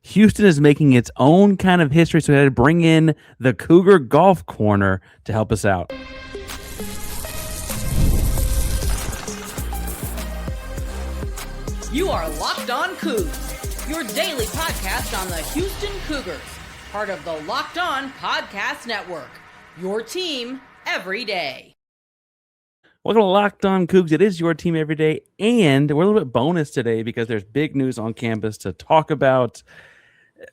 Houston is making its own kind of history, so we had to bring in the Cougar Golf Corner to help us out. You are Locked On Cougs, your daily podcast on the Houston Cougars, part of the Locked On Podcast Network, your team every day. Welcome to Locked On Cougs. It is your team every day, and we're a little bit bonus today because there's big news on campus to talk about.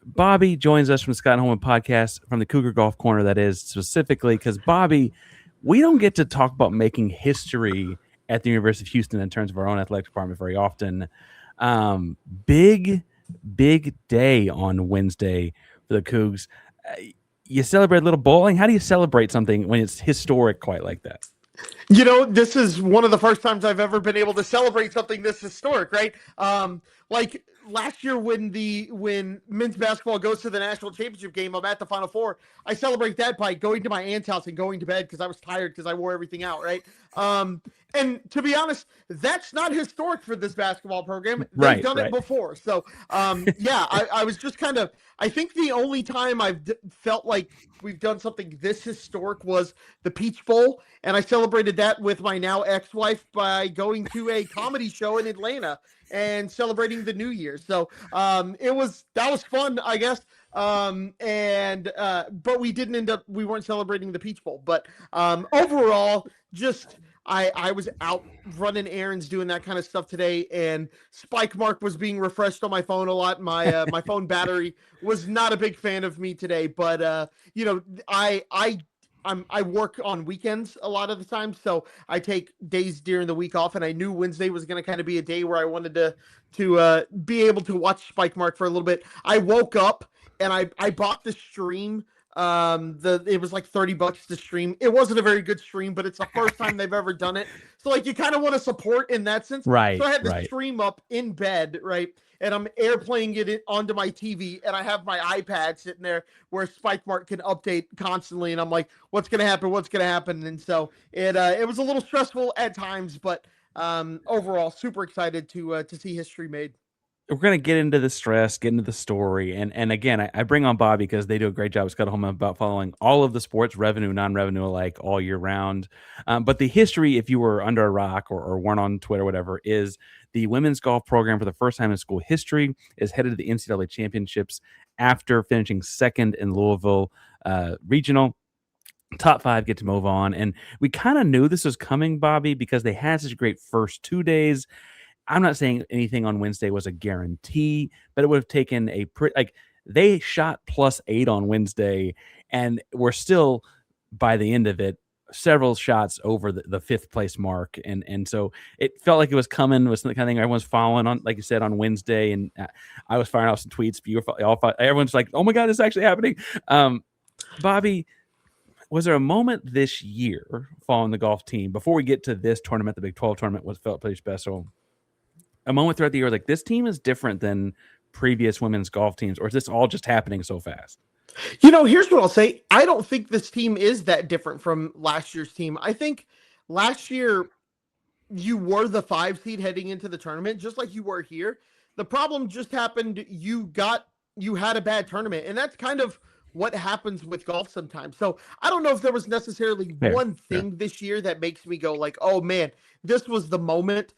Bobby joins us from Scott Holman Pawdcast from the Cougar Golf Corner, that is, specifically because, Bobby, we don't get to talk about making history at the University of Houston in terms of our own athletic department very often. Big day on Wednesday for the Cougs. You celebrate a little bowling. How do you celebrate something when it's historic quite like that? You know, this is one of the first times I've ever been able to celebrate something this historic, right? Like last year when men's basketball goes to the national championship game, I'm at the Final Four. I celebrate that by going to my aunt's house and going to bed because I was tired because I wore everything out, right? And to be honest, that's not historic for this basketball program. They've done it before. So, yeah, I was just kind of, I think the only time I've felt like we've done something this historic was the Peach Bowl. And I celebrated that with my now ex-wife by going to a comedy show in Atlanta and celebrating the New Year. So that was fun, I guess. But we weren't celebrating the Peach Bowl. But overall, just I was out running errands, doing that kind of stuff today, and Spike Mark was being refreshed on my phone a lot. My my phone battery was not a big fan of me today, but you know, I work on weekends a lot of the time, so I take days during the week off, and I knew Wednesday was going to kind of be a day where I wanted to be able to watch Spike Mark for a little bit. I woke up and I bought the stream. It was like $30 to stream. It wasn't a very good stream, but it's the first time they've ever done it. So like you kind of want to support in that sense. Right. So I had the stream up in bed, right? And I'm airplaying it onto my TV, and I have my iPad sitting there where Spike Mark can update constantly. And I'm like, what's going to happen? What's going to happen? And so it was a little stressful at times, but overall super excited to see history made. We're going to get into the stress, get into the story. And again, I bring on Bobby because they do a great job at Scott Holman about following all of the sports, revenue, non-revenue alike, all year round. But the history, if you were under a rock or weren't on Twitter or whatever, is the women's golf program for the first time in school history is headed to the NCAA Championships after finishing second in Louisville Regional. Top 5 get to move on. And we kind of knew this was coming, Bobby, because they had such a great first 2 days. I'm not saying anything on Wednesday was a guarantee, but it would have taken they shot +8 on Wednesday, and we're still, by the end of it, several shots over the 5th place mark. And so it felt like it was coming. It was the kind of thing everyone's following on, like you said, on Wednesday. And I was firing off some tweets. Everyone's like, oh my God, it's actually happening. Bobby, was there a moment this year following the golf team, before we get to this tournament, the Big 12 tournament felt pretty special, a moment throughout the year like this team is different than previous women's golf teams, or is this all just happening so fast? You know, here's what I'll say. I don't think this team is that different from last year's team. I think last year you were the 5 seed heading into the tournament, just like you were here. The problem just happened. You had a bad tournament, and that's kind of what happens with golf sometimes. So I don't know if there was necessarily one thing this year that makes me go like, oh man, this was the moment.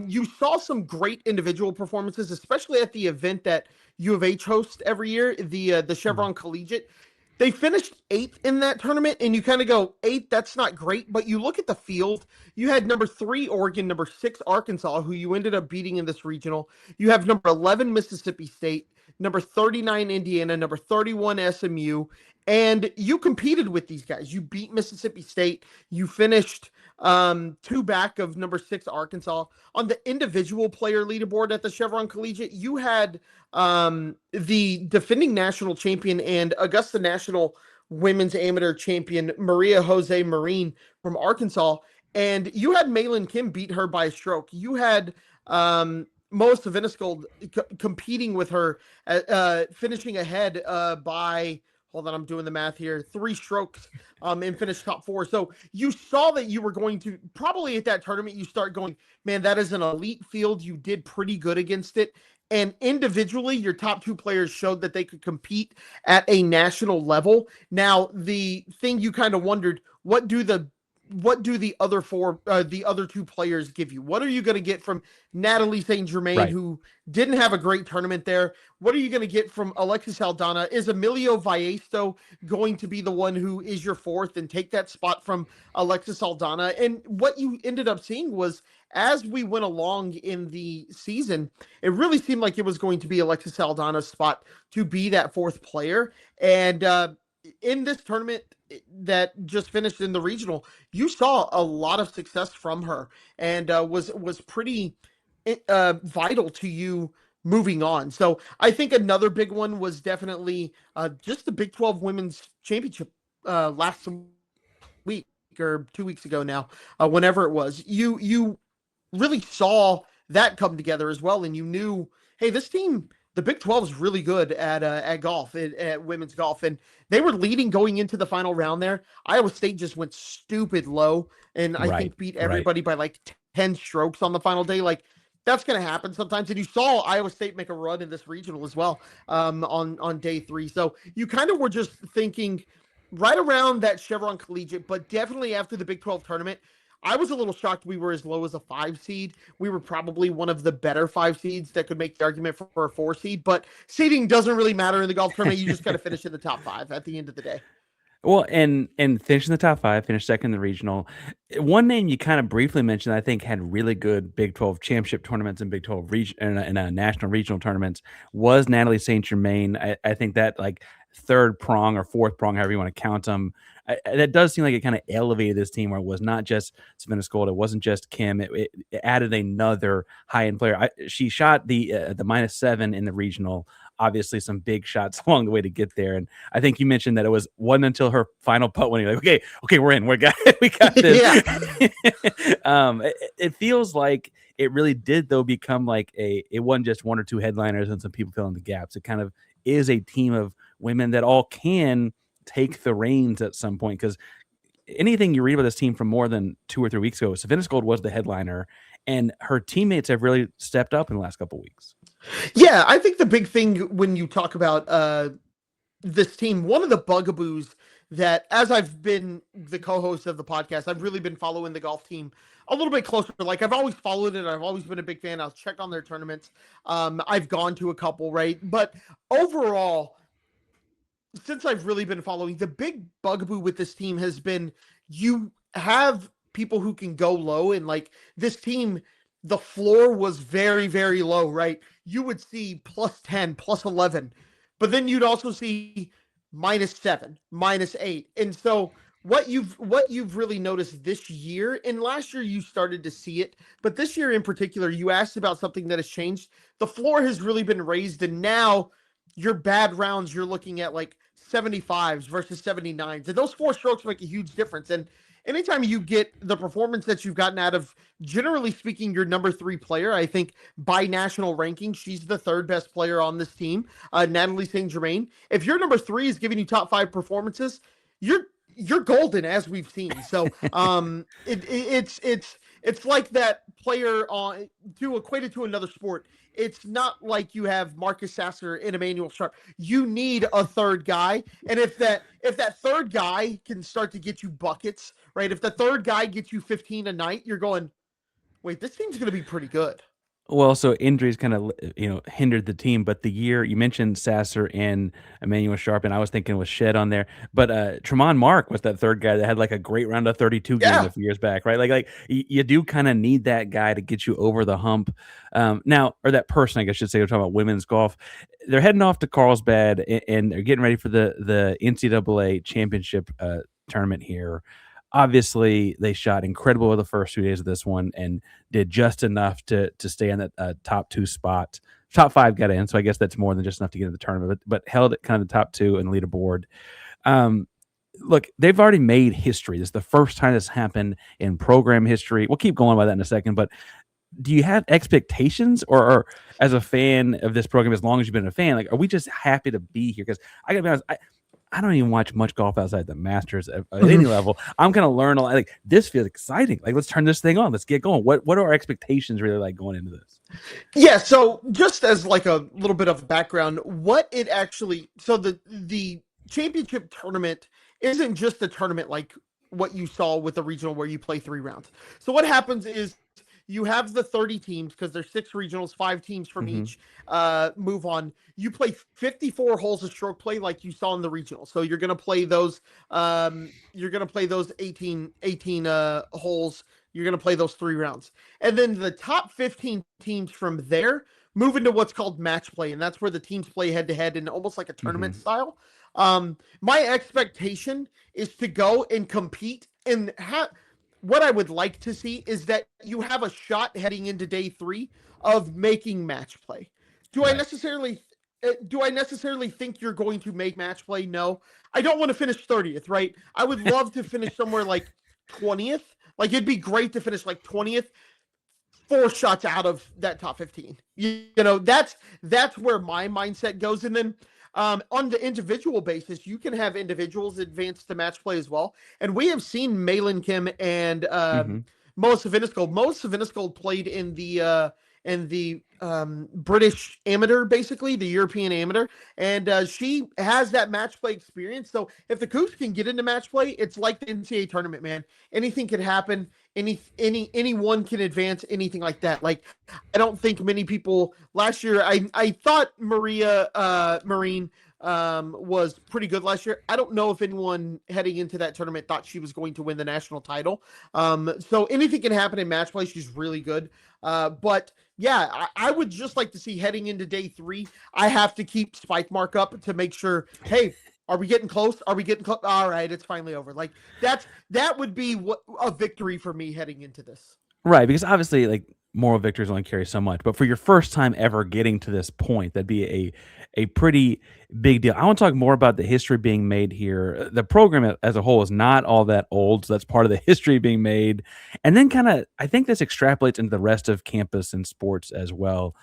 You saw some great individual performances, especially at the event that U of H hosts every year, the Chevron Collegiate. They finished 8th in that tournament, and you kind of go, 8, that's not great. But you look at the field, you had number 3 Oregon, number 6 Arkansas, who you ended up beating in this regional. You have number 11 Mississippi State, number 39 Indiana, number 31 SMU, and you competed with these guys. You beat Mississippi State. You finished 2 back of number 6 Arkansas. On the individual player leaderboard at the Chevron Collegiate, you had the defending national champion and Augusta National women's amateur champion Maria Jose Marin from Arkansas, and you had Maelynn Kim beat her by a stroke. You had Moa Svedenskiöld competing with her, finishing ahead by, hold on, I'm doing the math here, 3 strokes and finished top 4. So you saw that you were going to, probably at that tournament, you start going, man, that is an elite field. You did pretty good against it. And individually, your top two players showed that they could compete at a national level. Now, the thing you kind of wondered, what do the other two players give you? What are you going to get from Natalie Saint Germain, Right. who didn't have a great tournament there? What are you going to get from Alexis Aldana? Is Emilio Vallesto going to be the one who is your fourth and take that spot from Alexis Aldana? And what you ended up seeing was, as we went along in the season, it really seemed like it was going to be Alexis Aldana's spot to be that fourth player. And in this tournament that just finished in the regional, you saw a lot of success from her, and was pretty vital to you moving on. So I think another big one was definitely just the Big 12 Women's Championship last week or 2 weeks ago now, whenever it was. You really saw that come together as well, and you knew, hey, this team, the Big 12 is really good at golf, at women's golf, and they were leading going into the final round there. Iowa State just went stupid low, and I think beat everybody by like 10 strokes on the final day. Like, that's going to happen sometimes. And you saw Iowa State make a run in this regional as well on day 3. So you kind of were just thinking right around that Chevron Collegiate, but definitely after the Big 12 tournament, I was a little shocked we were as low as a 5 seed. We were probably one of the better 5 seeds that could make the argument for a 4 seed, but seeding doesn't really matter in the golf tournament. You just got to finish in the top 5 at the end of the day. Well, and finish in the top 5, finish second in the regional. One name you kind of briefly mentioned, I think, had really good Big 12 championship tournaments and Big 12 and national regional tournaments was Natalie Saint Germain. I think that like third prong or fourth prong, however you want to count them, that does seem like it kind of elevated this team where it was not just Svedenskiöld, it wasn't just Kim. It added another high-end player. She shot the -7 in the regional. Obviously, some big shots along the way to get there. And I think you mentioned that it wasn't until her final putt when you're like, okay, we're in. We got this. It feels like it really did, though, become like it wasn't just one or two headliners and some people filling the gaps. It kind of is a team of women that all can take the reins at some point, because anything you read about this team from more than 2 or 3 weeks ago, Svedenskiöld was the headliner, and her teammates have really stepped up in the last couple of weeks. Yeah, I think the big thing when you talk about this team, one of the bugaboos that, as I've been the co-host of the podcast, I've really been following the golf team a little bit closer. Like, I've always followed it. I've always been a big fan. I'll check on their tournaments. I've gone to a couple, right? But overall, since I've really been following, the big bugaboo with this team has been you have people who can go low, and like this team, the floor was very, very low, right? You would see +10, +11, but then you'd also see -7, -8. And so what you've really noticed this year, and last year you started to see it, but this year in particular, you asked about something that has changed. The floor has really been raised, and now your bad rounds, you're looking at like 75s versus 79s. And those 4 strokes make a huge difference. And anytime you get the performance that you've gotten out of, generally speaking, your number 3 player, I think by national ranking, she's the 3rd best player on this team, Natalie Saint Germain. If your number 3 is giving you top 5 performances, you're golden, as we've seen. So it's like that player to equate it to another sport. It's not like you have Marcus Sasser and Emmanuel Sharp. You need a 3rd guy. And if that 3rd guy can start to get you buckets, right? If the 3rd guy gets you 15 a night, you're going, wait, this team's going to be pretty good. Well, so injuries kind of, hindered the team, but the year you mentioned Sasser and Emmanuel Sharp, and I was thinking it was Shed on there, but Tremont Mark was that 3rd guy that had like a great round of 32 game a few years back, right? Like you do kind of need that guy to get you over the hump. Now, or that person, I guess I should say, we're talking about women's golf. They're heading off to Carlsbad and they're getting ready for the NCAA championship tournament here. Obviously, they shot incredible the first 2 days of this one and did just enough to stay in that top 2 spot. Top 5 got in, so I guess that's more than just enough to get in the tournament, but held at kind of the top 2 and leaderboard. Look, they've already made history. This is the first time this happened in program history. We'll keep going about that in a second, but do you have expectations, or as a fan of this program, as long as you've been a fan, like, are we just happy to be here? Because I gotta be honest, I don't even watch much golf outside the Masters at any level. I'm gonna learn a lot. Like, this feels exciting. Like, let's turn this thing on. Let's get going. What are our expectations really like going into this? Yeah, so just as like a little bit of background, what it actually so the championship tournament isn't just a tournament like what you saw with the regional where you play 3 rounds. So what happens is you have the 30 teams because there's 6 regionals, 5 teams from each move on. You play 54 holes of stroke play like you saw in the regional. So you're gonna play those 18 holes. You're going to play those 3 rounds. And then the top 15 teams from there move into what's called match play. And that's where the teams play head to head in almost like a tournament style. My expectation is to go and compete. And what I would like to see is that you have a shot heading into day 3 of making match play. Do I necessarily think you're going to make match play? No. I don't want to finish 30th, right? I would love to finish somewhere like 20th. Like, it'd be great to finish like 20th, 4 shots out of that top 15. You know, that's where my mindset goes. And then on the individual basis, you can have individuals advance to match play as well. And we have seen Maelynn Kim and Moa Svedenskiöld. Moa Svedenskiöld played in the British amateur, basically the European amateur, and she has that match play experience. So if the Cougs can get into match play, it's like the NCAA tournament, man. Anything can happen. Anyone can advance. Anything like that. Like, I don't think many people last year. I thought Maelynn was pretty good last year. I don't know if anyone heading into that tournament thought she was going to win the national title. So anything can happen in match play. She's really good. But yeah, I would just like to see heading into day 3. I have to keep spike mark up to make sure, hey, are we getting close? Are we getting close? All right, it's finally over. Like, that would be a victory for me heading into this. Right, because obviously, like, moral victories only carry so much. But for your first time ever getting to this point, that'd be a pretty big deal. I want to talk more about the history being made here. The program as a whole is not all that old, so that's part of the history being made. And then kind of, I think this extrapolates into the rest of campus and sports as well.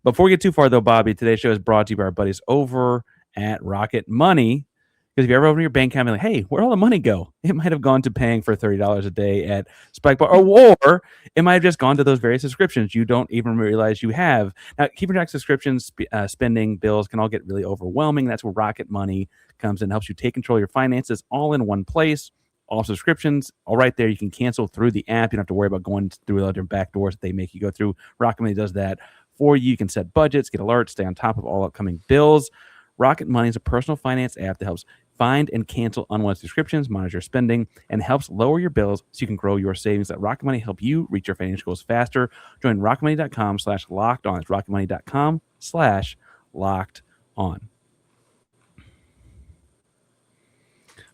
Before we get too far, though, Bobby, today's show is brought to you by our buddies over at Rocket Money. Because if you ever open your bank account and be like, hey, where'd all the money go? It might have gone to paying for $30 a day at Spike Bar, or it might have just gone to those various subscriptions you don't even realize you have. Now, keeping track of subscriptions, spending, bills can all get really overwhelming. That's where Rocket Money comes in, helps you take control of your finances all in one place. All subscriptions, all right there. You can cancel through the app. You don't have to worry about going through all their back doors that they make you go through. Rocket Money does that for you. You can set budgets, get alerts, stay on top of all upcoming bills. Rocket Money is a personal finance app that helps find and cancel unwanted subscriptions, monitor your spending, and helps lower your bills so you can grow your savings. Let Rocket Money help you reach your financial goals faster. Join rocketmoney.com/locked on. It's rocketmoney.com/locked-on.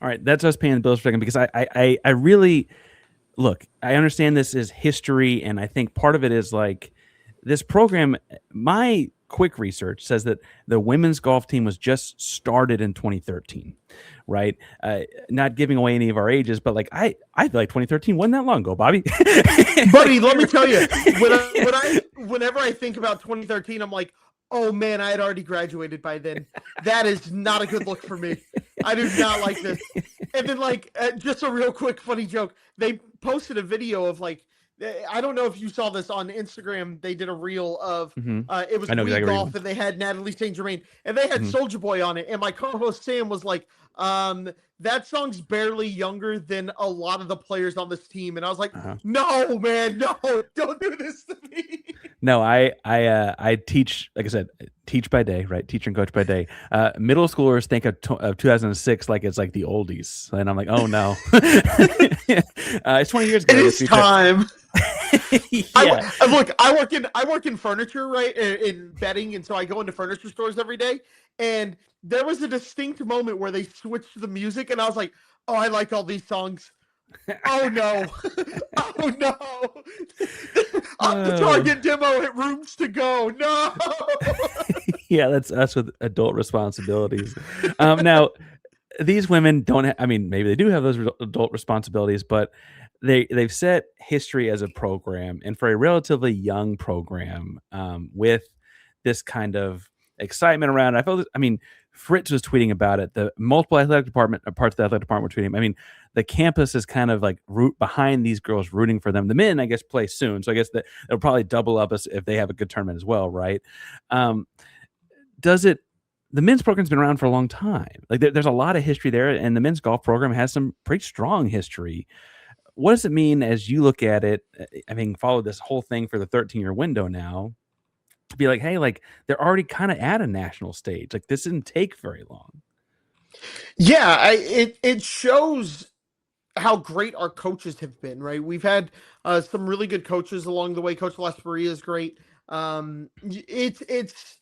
All right, that's us paying the bills for a second, because I really, look, I understand this is history, and I think part of it is like this program, my quick research says that the women's golf team was just started in 2013, right? Not giving away any of our ages, but like I feel like 2013 wasn't that long ago, Bobby. Buddy, let me tell you, whenever I think about 2013, I'm like, oh man, I had already graduated by then. That is not a good look for me. I do not like this. And then, like, just a real quick funny joke. They posted a video of, like, I don't know if you saw this on Instagram. They did a reel of it was Wii Golf, and they had Natalie Saint Germain, and they had Soulja Boy on it. And my co-host Sam was like, "That song's barely younger than a lot of the players on this team." And I was like, "No, man, no, don't do this to me." No, I teach, like I said, teach by day, right? Teacher and coach by day. Middle schoolers think of 2006 like it's like the oldies, and I'm like, oh no, it's 20 years ago. It is time. Yeah. I work in furniture, right? In bedding, and so I go into furniture stores every day. And there was a distinct moment where they switched the music, and I was like, "Oh, I like all these songs." Oh no! Oh no! On the Target demo at Rooms to Go. No. Yeah, that's us with adult responsibilities. Now, these women don't. I mean, maybe they do have those adult responsibilities, but they've set history as a program, and for a relatively young program, with this kind of excitement around it. I felt this, I mean, Fritz was tweeting about it. The multiple athletic department parts of the athletic department were tweeting. I mean, the campus is kind of like root behind these girls, rooting for them. The men, I guess, play soon, so I guess that it'll probably double up us if they have a good tournament as well, right? Does it? The men's program's been around for a long time. Like there's a lot of history there, and the men's golf program has some pretty strong history. What does it mean as you look at it? I mean, follow this whole thing for the 13-year window now to be like, hey, like they're already kind of at a national stage. Like this didn't take very long. Yeah, it shows how great our coaches have been, right? We've had some really good coaches along the way. Coach Las Maria is great. It's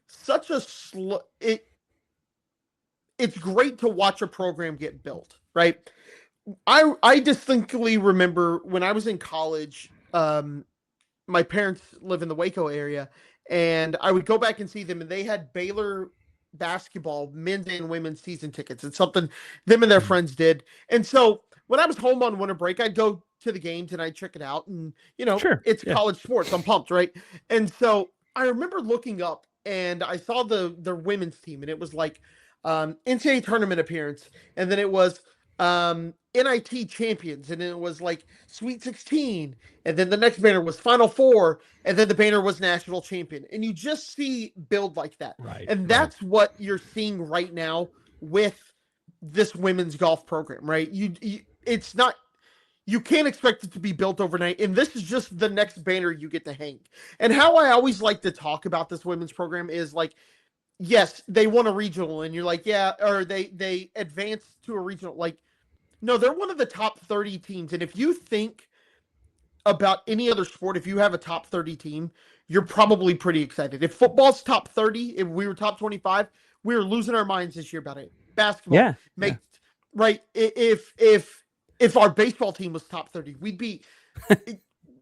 such a it's great to watch a program get built, right? I distinctly remember when I was in college, my parents live in the Waco area, and I would go back and see them, and they had Baylor basketball men's and women's season tickets. It's something them and their friends did. And so when I was home on winter break, I'd go to the games and I'd check it out. And, Sure, it's yeah. college sports. I'm pumped, right? And so I remember looking up and I saw the women's team, and it was like NCAA tournament appearance. And then it was NIT champions, and it was like Sweet 16, and then the next banner was Final Four, and then the banner was national champion. And you just see build like that, Right? and that's what you're seeing right now with this women's golf program, right? It's not, you can't expect it to be built overnight, and this is just the next banner you get to hang. And how I always like to talk about this women's program is like, yes, they won a regional, and you're like, yeah, or they advanced to a regional, like, no, they're one of the top 30 teams. And if you think about any other sport, if you have a top 30 team, you're probably pretty excited. If football's top 30, if we were top 25, we were losing our minds this year about it. Basketball, right? If our baseball team was top 30, we'd be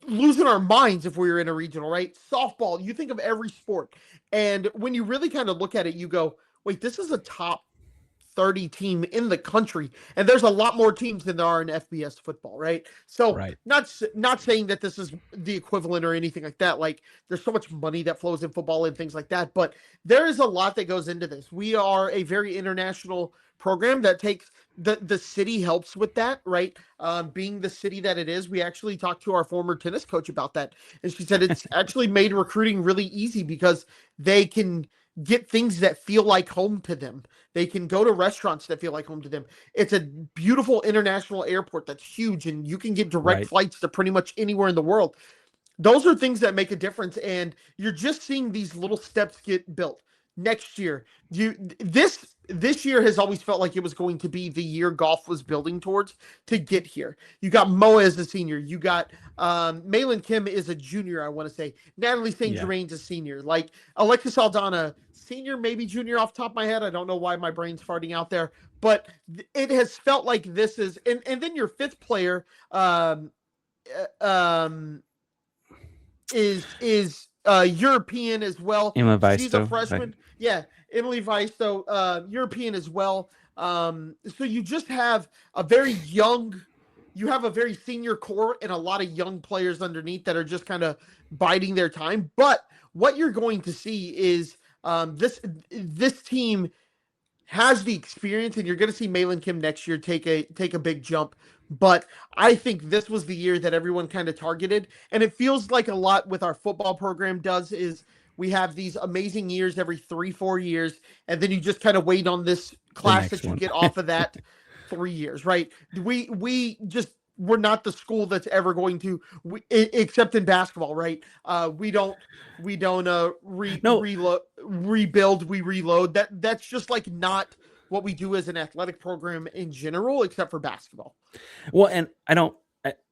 losing our minds if we were in a regional, right? Softball, you think of every sport. And when you really kind of look at it, you go, wait, this is a top 30 team in the country, and there's a lot more teams than there are in FBS football, right? So not saying that this is the equivalent or anything like that. Like there's so much money that flows in football and things like that, but there is a lot that goes into this. We are a very international program that takes the city helps with that, right? Being the city that it is, we actually talked to our former tennis coach about that, and she said it's actually made recruiting really easy because they can get things that feel like home to them. They can go to restaurants that feel like home to them. It's a beautiful international airport that's huge, and you can get direct flights to pretty much anywhere in the world. Those are things that make a difference, and you're just seeing these little steps get built. Next year, this year has always felt like it was going to be the year golf was building towards to get here. You got Moa as a senior. You got Maelynn Kim is a junior, I want to say. Natalie Saint Germain's a senior. Like Alexis Aldana, senior, maybe junior off the top of my head. I don't know why my brain's farting out there. But it has felt like this is – and then your fifth player is European as well. She's a freshman. Right. Yeah, Emily Vaisto, European as well. So you just have a very senior core and a lot of young players underneath that are just kind of biding their time. But what you're going to see is this team has the experience, and you're going to see Maelynn Kim next year take a big jump. But I think this was the year that everyone kind of targeted, and it feels like a lot with our football program does is we have these amazing years every 3-4 years, and then you just kind of wait on this class that you get off of that 3 years, right? We're not the school that's ever going to, except in basketball, right? We don't rebuild, we reload. That's just like not what we do as an athletic program in general, except for basketball. Well, and I don't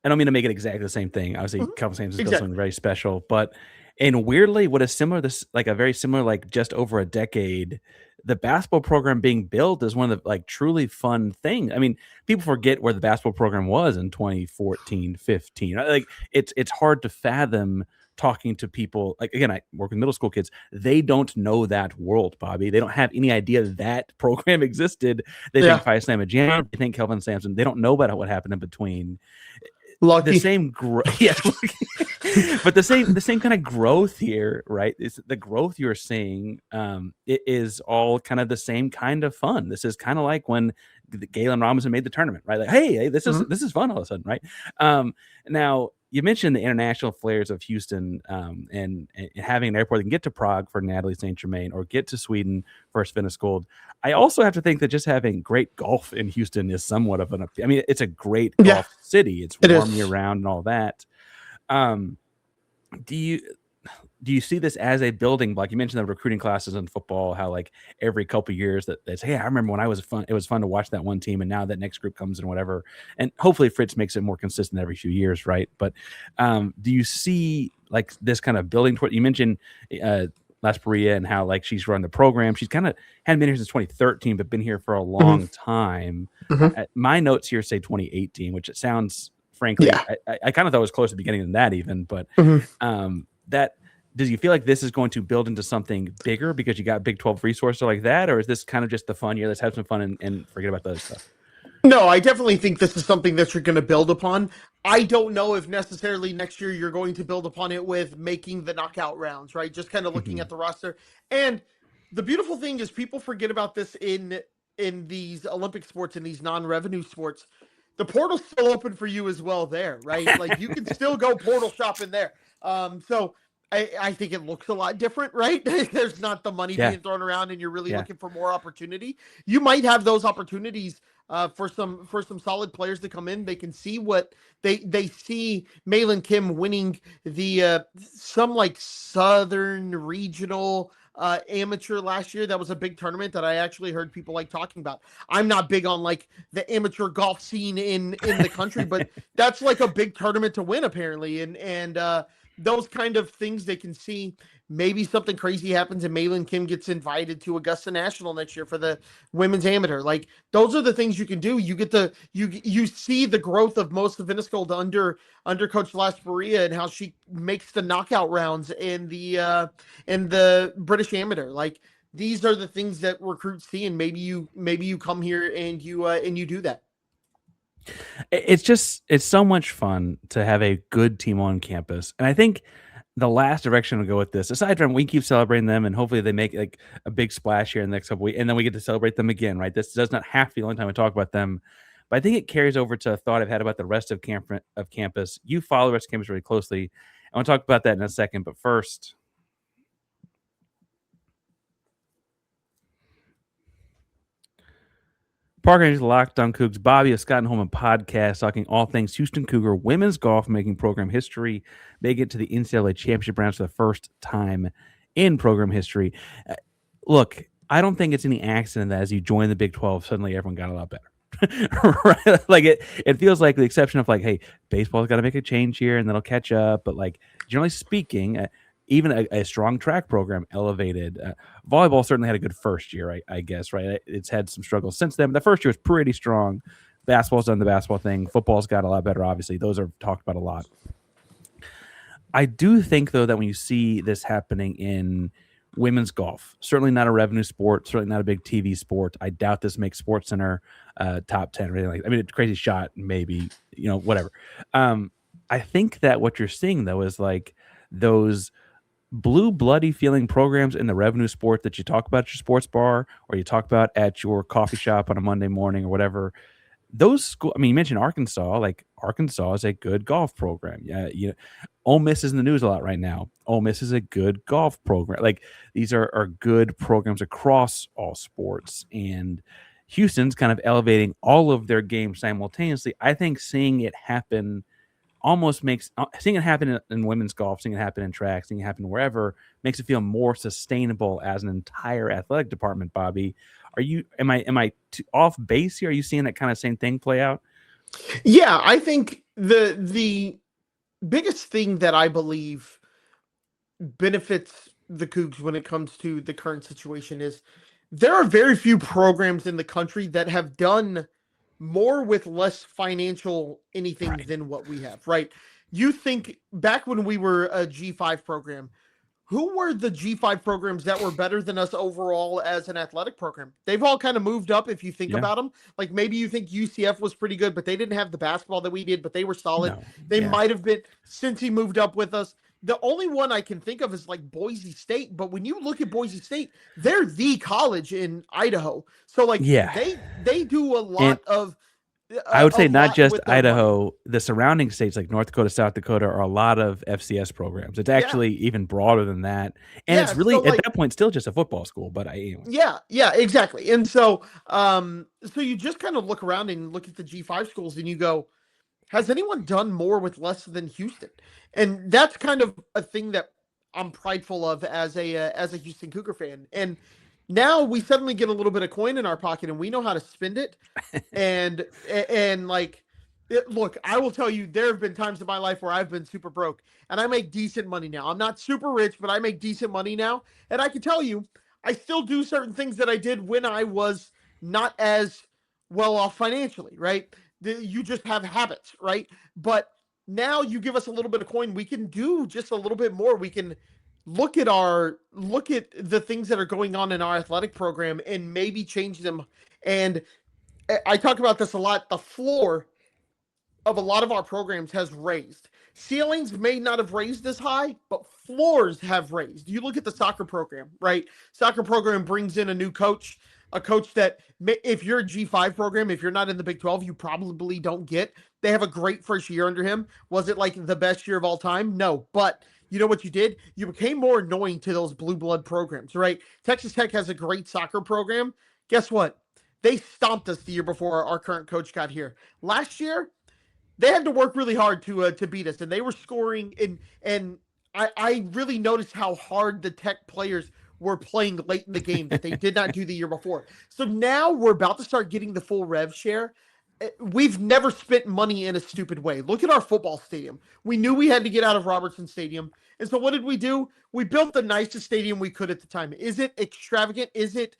mean to make it exactly the same thing. Obviously, Calvin Samuels is something very special, but and weirdly, what is similar, this like a very similar, like just over a decade, the basketball program being built is one of the like truly fun things. I mean, people forget where the basketball program was in 2014, 15. Like it's hard to fathom talking to people. Like, again, I work with middle school kids. They don't know that world, Bobby. They don't have any idea that program existed. They think Phi Slam and Jam, they think Kelvin Sampson. They don't know about what happened in between. Lucky. the same growth. Yeah, but the same kind of growth here, right? Is the growth you're seeing? It is all kind of the same kind of fun. This is kind of like when Galen Robinson made the tournament, right? Like, hey, this is fun all of a sudden, right? Now you mentioned the international flares of Houston, and having an airport that can get to Prague for Natalie Saint Germain or get to Sweden for Svedenskiöld. I also have to think that just having great golf in Houston is somewhat of an. I mean, it's a great golf city. It's warm year round and all that. Do you see this as a building block? You mentioned the recruiting classes in football, how like every couple of years that they say, hey, I remember when it was fun to watch that one team, and now that next group comes and whatever. And hopefully Fritz makes it more consistent every few years, right? But do you see like this kind of building toward? You mentioned Lasparia and how like she's run the program. She's kind of hadn't been here since 2013, but been here for a long time. My notes here say 2018, which it sounds frankly, I kind of thought it was close to the beginning than that even, but that does you feel like this is going to build into something bigger because you got Big 12 resources like that, or is this kind of just the fun year? Let's have some fun and forget about the other stuff. No, I definitely think this is something that you're going to build upon. I don't know if necessarily next year you're going to build upon it with making the knockout rounds, right? Just kind of looking at the roster. And the beautiful thing is people forget about this in these Olympic sports and these non-revenue sports. The portal's still open for you as well there, right? Like you can still go portal shopping there. So I think it looks a lot different, right? There's not the money being thrown around and you're really looking for more opportunity. You might have those opportunities for some solid players to come in. They can see what they see Maelynn Kim winning the some like Southern Regional amateur last year. That was a big tournament that I actually heard people like talking about. I'm not big on like the amateur golf scene in the country, but that's like a big tournament to win apparently. And those kind of things they can see. Maybe something crazy happens and Maelynn Kim gets invited to Augusta National next year for the women's amateur. Like those are the things you can do. You get you see the growth of Moa Svedenskiöld under Coach Lasparia and how she makes the knockout rounds in the British amateur. Like these are the things that recruits see, and maybe you come here and you do that. It's so much fun to have a good team on campus. And I think the last direction to go with this, aside from we keep celebrating them and hopefully they make like a big splash here in the next couple weeks, and then we get to celebrate them again, right? This does not have to be the only time we talk about them. But I think it carries over to a thought I've had about the rest of campus. You follow the rest of campus really closely. I want to talk about that in a second, but first, Parker is Locked on Coogs. Bobby, a Scott Holman Pawdcast, talking all things Houston Cougar women's golf, making program history. They get to the NCAA Championship rounds for the first time in program history. Look, I don't think it's any accident that as you join the Big 12, suddenly everyone got a lot better. Right? Like it feels like the exception of like, hey, baseball's got to make a change here and that'll catch up. But like generally speaking, even a strong track program elevated. Volleyball certainly had a good first year, I guess, right? It's had some struggles since then, but the first year was pretty strong. Basketball's done the basketball thing. Football's got a lot better, obviously. Those are talked about a lot. I do think, though, that when you see this happening in women's golf, certainly not a revenue sport, certainly not a big TV sport. I doubt this makes SportsCenter top 10 or anything like that. I mean, it's a crazy shot, maybe, whatever. I think that what you're seeing, though, is like those blue bloody feeling programs in the revenue sport that you talk about at your sports bar or you talk about at your coffee shop on a Monday morning or whatever. Those school, I mean, you mentioned Arkansas. Like Arkansas is a good golf program. Yeah, Ole Miss is in the news a lot right now. Ole Miss is a good golf program. Like these are good programs across all sports, and Houston's kind of elevating all of their games simultaneously. I think seeing it happen almost makes seeing it happen in women's golf, seeing it happen in track, seeing it happen wherever makes it feel more sustainable as an entire athletic department. Bobby, am I off base here? Are you seeing that kind of same thing play out? Yeah, I think the biggest thing that I believe benefits the Cougs when it comes to the current situation is there are very few programs in the country that have done more with less financial anything than what we have, right? You think back when we were a G5 program, who were the G5 programs that were better than us overall as an athletic program? They've all kind of moved up if you think about them. Like maybe you think UCF was pretty good, but they didn't have the basketball that we did, but they were solid. No. They might have been, since he moved up with us. The only one I can think of is like Boise State. But when you look at Boise State, they're the college in Idaho. So like they do a lot of I would say not just Idaho, money. the surrounding states like North Dakota, South Dakota are a lot of FCS programs. It's actually even broader than that. And it's really at that point still just a football school, but Yeah, exactly. And so so you just kind of look around and look at the G5 schools and you go, has anyone done more with less than Houston? And that's kind of a thing that I'm prideful of as a Houston Cougar fan. And now we suddenly get a little bit of coin in our pocket and we know how to spend it. and like, look, I will tell you, there have been times in my life where I've been super broke and I make decent money now. I'm not super rich, but I make decent money now. And I can tell you, I still do certain things that I did when I was not as well off financially, right? You just have habits, right? But now you give us a little bit of coin, we can do just a little bit more. We can look at the things that are going on in our athletic program and maybe change them. And I talk about this a lot. The floor of a lot of our programs has raised. Ceilings may not have raised this high, but floors have raised. You look at the soccer program, right? Soccer program brings in a new coach, a coach that if you're a G5 program, if you're not in the Big 12, you probably don't get. They have a great first year under him. Was it like the best year of all time? No, but you know what you did? You became more annoying to those blue blood programs, right? Texas Tech has a great soccer program. Guess what? They stomped us the year before our current coach got here. Last year, they had to work really hard to beat us, and they were scoring. And I really noticed how hard the Tech players were playing late in the game that they did not do the year before. So now we're about to start getting the full rev share. We've never spent money in a stupid way. Look at our football stadium. We knew we had to get out of Robertson Stadium. And so what did we do? We built the nicest stadium we could at the time. Is it extravagant? Is it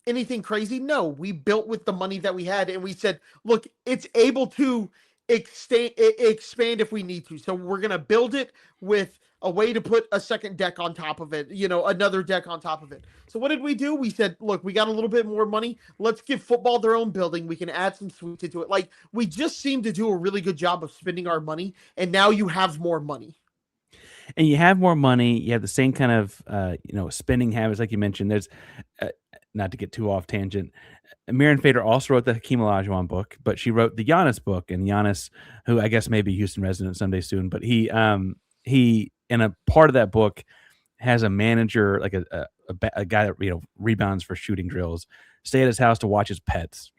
anything crazy? No, we built with the money that we had. And we said, look, it's able to expand if we need to. So we're going to build it with a way to put a second deck on top of it, another deck on top of it. So what did we do? We said, look, we got a little bit more money. Let's give football their own building. We can add some suites into it. Like, we just seem to do a really good job of spending our money. And now you have more money. And you have more money. You have the same kind of, spending habits, like you mentioned. There's, not to get too off tangent, Maelynn Fader also wrote the Hakeem Olajuwon book, but she wrote the Giannis book. And Giannis, who I guess may be Houston resident someday soon, but he in a part of that book has a manager, like a guy that rebounds for shooting drills, stay at his house to watch his pets.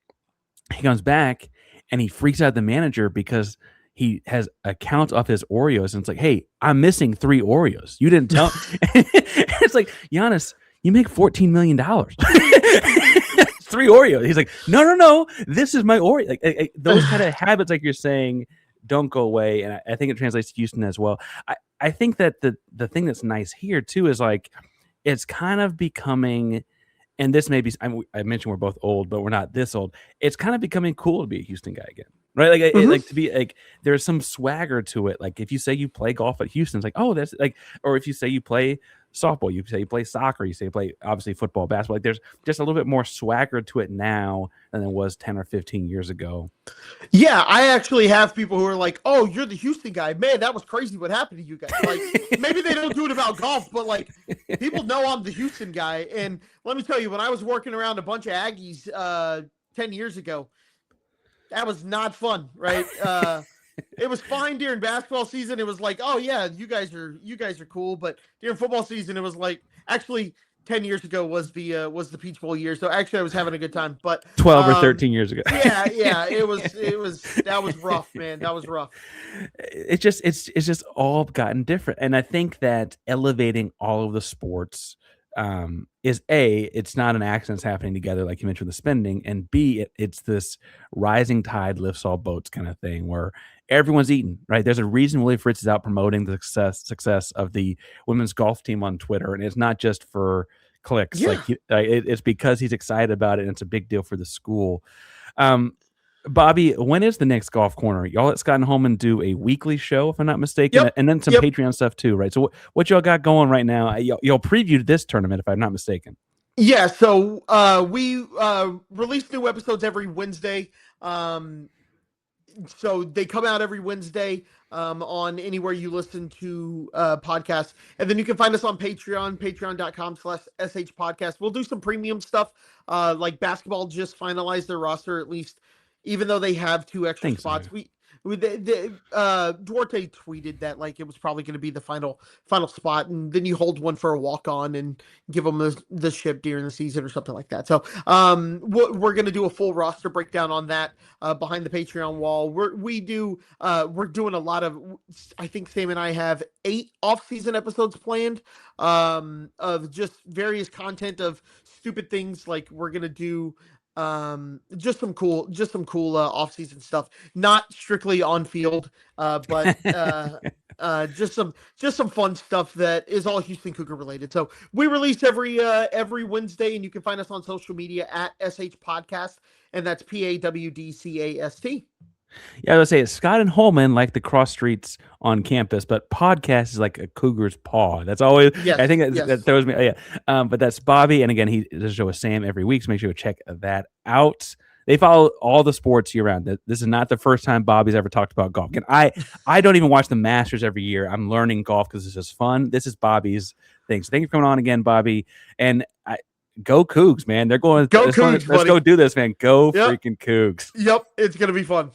He comes back and he freaks out the manager because he has a count of his Oreos, and it's like, hey, I'm missing 3 Oreos. You didn't tell. It's like, Giannis, you make $14 million. 3 Oreos. He's like, no, this is my Oreo. Like those kind of habits, like you're saying, don't go away. And I think it translates to Houston as well. I think that the thing that's nice here too is like, it's kind of becoming, and this may be, I mentioned we're both old, but we're not this old. It's kind of becoming cool to be a Houston guy again. Right. Like, like to be like, there's some swagger to it. Like if you say you play golf at Houston, it's like, oh, that's like, or if you say you play softball, you say you play soccer, you say you play obviously football, basketball, like there's just a little bit more swagger to it now than there was 10 or 15 years ago. Yeah, I actually have people who are like, oh, you're the Houston guy. Man, that was crazy what happened to you guys. Like, maybe they don't do it about golf, but like people know I'm the Houston guy. And let me tell you, when I was working around a bunch of Aggies 10 years ago, that was not fun, right? It was fine during basketball season. It was like, oh yeah, you guys are cool. But during football season, it was like, actually 10 years ago was the Peach Bowl year. So actually I was having a good time, but 12 or 13 years ago. yeah, it was, that was rough, man. That was rough. It's just all gotten different. And I think that elevating all of the sports, is it's not an accident it's happening together, like you mentioned, the spending, and B, it's this rising tide lifts all boats kind of thing where everyone's eating, right? There's a reason Willie Fritz is out promoting the success of the women's golf team on Twitter, and it's not just for clicks. Yeah. It's because he's excited about it, and it's a big deal for the school. Bobby, when is the next Golf Corner? Y'all let Scott and Holman do a weekly show, if I'm not mistaken, Yep. and then some Patreon stuff too, right? So what y'all got going right now? Y'all previewed this tournament, if I'm not mistaken. Yeah, so we release new episodes every Wednesday. So they come out every Wednesday on anywhere you listen to podcasts. And then you can find us on Patreon, patreon.com/SH podcast. We'll do some premium stuff. Like basketball just finalized their roster, at least, even though they have 2 extra spots. So. Duarte tweeted that like it was probably going to be the final spot, and then you hold one for a walk-on and give them the ship during the season or something like that. So we're going to do a full roster breakdown on that behind the Patreon wall. We're doing a lot of, I think Sam and I have 8 off-season episodes planned of just various content of stupid things. Like we're going to do just some cool off-season stuff, not strictly on field, but just some fun stuff that is all Houston Cougar related. So we release every Wednesday, and you can find us on social media at SH Podcast, and that's PAWDCAST. Yeah, I was say Scott and Holman like the cross streets on campus, but podcast is like a Cougar's paw. That's always, I think that throws me. Yeah. But that's Bobby. And again, he does a show with Sam every week. So make sure you check that out. They follow all the sports year round. This is not the first time Bobby's ever talked about golf. Again, I don't even watch the Masters every year. I'm learning golf because it's just fun. This is Bobby's thing. So thank you for coming on again, Bobby. And go Coogs, man. They're going. Go Coogs, let's go do this, man. Go freaking Coogs. Yep. It's going to be fun.